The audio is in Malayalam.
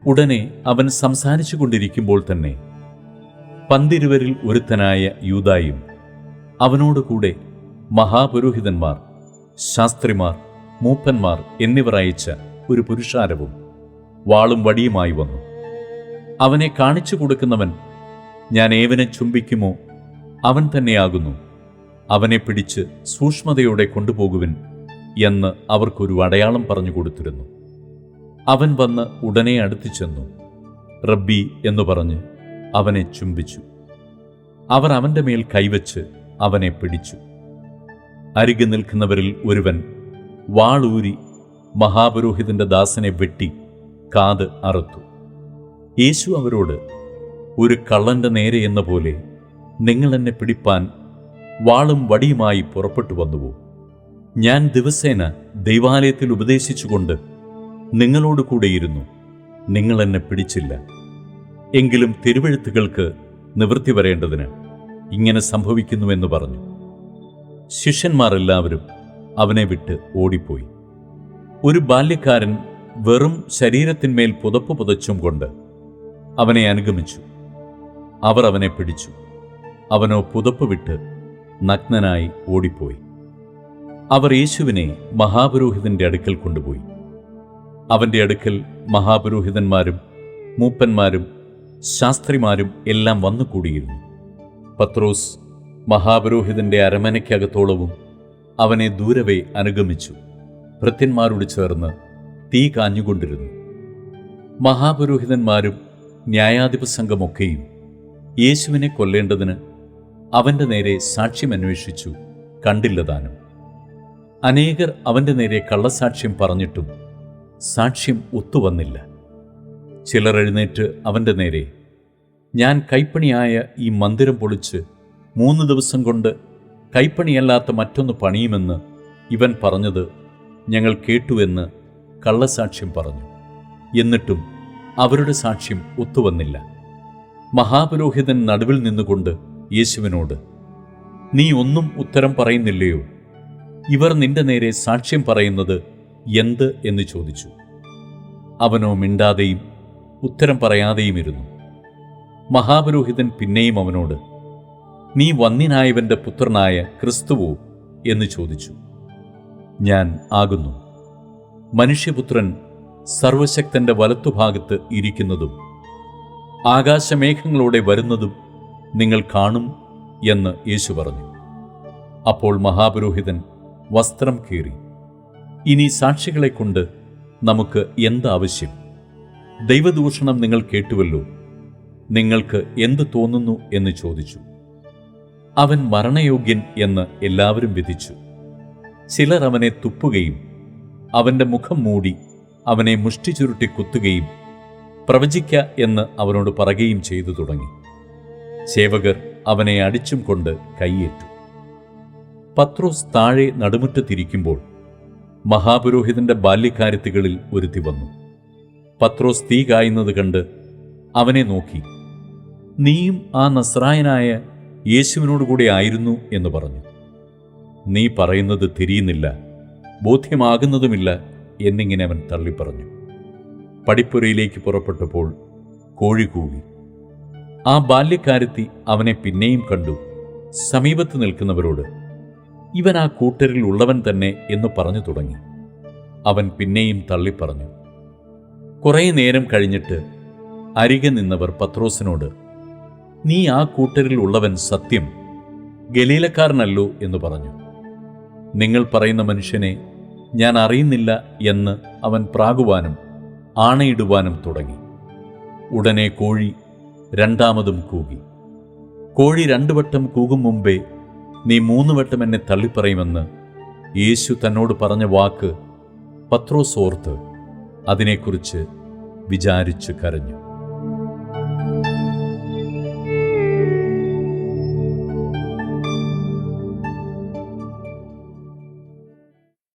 ഉടനെ അവൻ സംസാരിച്ചു കൊണ്ടിരിക്കുമ്പോൾ തന്നെ 12 ഒരുത്തനായ യൂദായും അവനോടുകൂടെ മഹാപുരോഹിതന്മാർ, ശാസ്ത്രിമാർ, മൂപ്പന്മാർ എന്നിവർ അയച്ച ഒരു പുരുഷാരവും വാളും വടിയുമായി വന്നു. അവനെ കാണിച്ചു കൊടുക്കുന്നവൻ, ഞാൻ ഏവനെ ചുംബിക്കുമോ അവൻ തന്നെയാകുന്നു, അവനെ പിടിച്ച് സൂക്ഷ്മതയോടെ കൊണ്ടുപോകുവിൻ എന്ന് അവർക്കൊരു അടയാളം പറഞ്ഞു കൊടുത്തിരുന്നു. അവൻ വന്ന് ഉടനെ അടുത്തു ചെന്നു, റബ്ബി എന്നു പറഞ്ഞ് അവനെ ചുംബിച്ചു. അവർ അവൻ്റെ മേൽ കൈവച്ച് അവനെ പിടിച്ചു. അരികെ നിൽക്കുന്നവരിൽ ഒരുവൻ വാളൂരി മഹാപുരോഹിതന്റെ ദാസനെ വെട്ടി കാത് അറുത്തു. യേശു അവരോട്, ഒരു കള്ളന്റെ നേരെ എന്ന പോലെ നിങ്ങൾ എന്നെ പിടിപ്പാൻ വാളും വടിയുമായി പുറപ്പെട്ടു വന്നുവോ? ഞാൻ ദിവസേന ദൈവാലയത്തിൽ ഉപദേശിച്ചുകൊണ്ട് നിങ്ങളോട് കൂടെയിരുന്നു, നിങ്ങൾ എന്നെ പിടിച്ചില്ല. എങ്കിലും തിരുവെഴുത്തുകൾക്ക് നിവൃത്തി വരേണ്ടതിന് ഇങ്ങനെ സംഭവിക്കുന്നുവെന്ന് പറഞ്ഞു. ശിഷ്യന്മാർ എല്ലാവരും അവനെ വിട്ട് ഓടിപ്പോയി. ഒരു ബാല്യക്കാരൻ വെറും ശരീരത്തിന്മേൽ പുതപ്പ് പുതച്ചും കൊണ്ട് അവനെ അനുഗമിച്ചു. അവർ അവനെ പിടിച്ചു. അവനോ പുതപ്പ് വിട്ട് നഗ്നനായി ഓടിപ്പോയി. അവർ യേശുവിനെ മഹാപുരോഹിതന്റെ അടുക്കൽ കൊണ്ടുപോയി. അവന്റെ അടുക്കൽ മഹാപുരോഹിതന്മാരും മൂപ്പന്മാരും ശാസ്ത്രിമാരും എല്ലാം വന്നുകൂടിയിരുന്നു. പത്രോസ് മഹാപുരോഹിതന്റെ അരമനയ്ക്കകത്തോളവും അവനെ ദൂരവേ അനുഗമിച്ചു. ഭൃത്യന്മാരോട് ചേർന്ന് തീ കാഞ്ഞുകൊണ്ടിരുന്നു. മഹാപുരോഹിതന്മാരും ന്യായാധിപ സംഘമൊക്കെയും യേശുവിനെ കൊല്ലേണ്ടതിന് അവന്റെ നേരെ സാക്ഷ്യമന്വേഷിച്ചു, കണ്ടില്ലതാനും. അനേകർ അവന്റെ നേരെ കള്ളസാക്ഷ്യം പറഞ്ഞിട്ടും സാക്ഷ്യം ഒത്തുവന്നില്ല. ചിലർ എഴുന്നേറ്റ് അവന്റെ നേരെ, ഞാൻ കൈപ്പണിയായ ഈ മന്ദിരം പൊളിച്ച് 3 ദിവസം കൊണ്ട് കൈപ്പണിയല്ലാത്ത മറ്റൊന്ന് പണിയുമെന്ന് ഇവൻ പറഞ്ഞത് ഞങ്ങൾ കേട്ടുവെന്ന് കള്ളസാക്ഷ്യം പറഞ്ഞു. എന്നിട്ടും അവരുടെ സാക്ഷ്യം ഒത്തുവന്നില്ല. മഹാപുരോഹിതൻ നടുവിൽ നിന്നുകൊണ്ട് യേശുവിനോട്, നീ ഒന്നും ഉത്തരം പറയുന്നില്ലയോ? ഇവർ നിന്റെ നേരെ സാക്ഷ്യം പറയുന്നത് എന്ത് എന്ന് ചോദിച്ചു. അവനോ മിണ്ടാതെയും ഉത്തരം പറയാതെയും ഇരുന്നു. മഹാപുരോഹിതൻ പിന്നെയും അവനോട്, നീ വന്ധ്യനായവന്റെ പുത്രനായ ക്രിസ്തുവോ എന്ന് ചോദിച്ചു. ഞാൻ ആകുന്നു. മനുഷ്യപുത്രൻ സർവശക്തന്റെ വലത്തുഭാഗത്ത് ഇരിക്കുന്നതും ആകാശമേഘങ്ങളോടെ വരുന്നതും നിങ്ങൾ കാണും എന്ന് യേശു പറഞ്ഞു. അപ്പോൾ മഹാപുരോഹിതൻ വസ്ത്രം കീറി, ഇനി സാക്ഷികളെ കൊണ്ട് നമുക്ക് എന്താവശ്യം? ദൈവദൂഷണം നിങ്ങൾ കേട്ടുവല്ലോ, നിങ്ങൾക്ക് എന്ത് തോന്നുന്നു എന്ന് ചോദിച്ചു. അവൻ മരണയോഗ്യൻ എന്ന് എല്ലാവരും വിധിച്ചു. ചിലർ അവനെ തുപ്പുകയും അവന്റെ മുഖം മൂടി അവനെ മുഷ്ടി ചുരുട്ടി കുത്തുകയും പ്രവചിക്ക എന്ന് അവനോട് പറയുകയും ചെയ്തു തുടങ്ങി. സേവകർ അവനെ അടിച്ചും കൊണ്ട് കൈയേറ്റു. പത്രോസ് താഴെ നടുമുറ്റത്തിരിക്കുമ്പോൾ മഹാപുരോഹിതന്റെ ബാല്യക്കാരത്തികളിൽ ഒരുത്തി വന്നു. പത്രോസ് തീ കായുന്നത് കണ്ട് അവനെ നോക്കി, നീയും ആ നസ്രായനായ യേശുവിനോടുകൂടെ ആയിരുന്നു എന്ന് പറഞ്ഞു. നീ പറയുന്നത് തിരിയുന്നില്ല, ബോധ്യമാകുന്നതുമില്ല എന്നിങ്ങനെ അവൻ തള്ളിപ്പറഞ്ഞു. പടിപ്പുരയിലേക്ക് പുറപ്പെട്ടപ്പോൾ കോഴി കൂവി. ആ ബാല്യക്കാരത്തി അവനെ പിന്നെയും കണ്ടു. സമീപത്ത് നിൽക്കുന്നവരോട്, ഇവൻ ആ കൂട്ടരിൽ ഉള്ളവൻ തന്നെ എന്ന് പറഞ്ഞു തുടങ്ങി. അവൻ പിന്നെയും തള്ളിപ്പറഞ്ഞു. കുറേ നേരം കഴിഞ്ഞിട്ട് അരികെ നിന്നവർ പത്രോസിനോട്, നീ ആ കൂട്ടരിൽ ഉള്ളവൻ സത്യം ഗലീലക്കാരനല്ലോ എന്ന് പറഞ്ഞു. നിങ്ങൾ പറയുന്ന മനുഷ്യനെ ഞാൻ അറിയുന്നില്ല എന്ന് അവൻ പ്രാകുവാനും ആണയിടുവാനും തുടങ്ങി. ഉടനെ കോഴി രണ്ടാമതും കൂകി. കോഴി 2 വട്ടം കൂകും മുമ്പേ നീ 3 വട്ടം എന്നെ തള്ളിപ്പറയുമെന്ന് യേശു തന്നോട് പറഞ്ഞ വാക്ക് പത്രോസ് ഓർത്ത് അതിനെക്കുറിച്ച് വിചാരിച്ചു കരഞ്ഞു.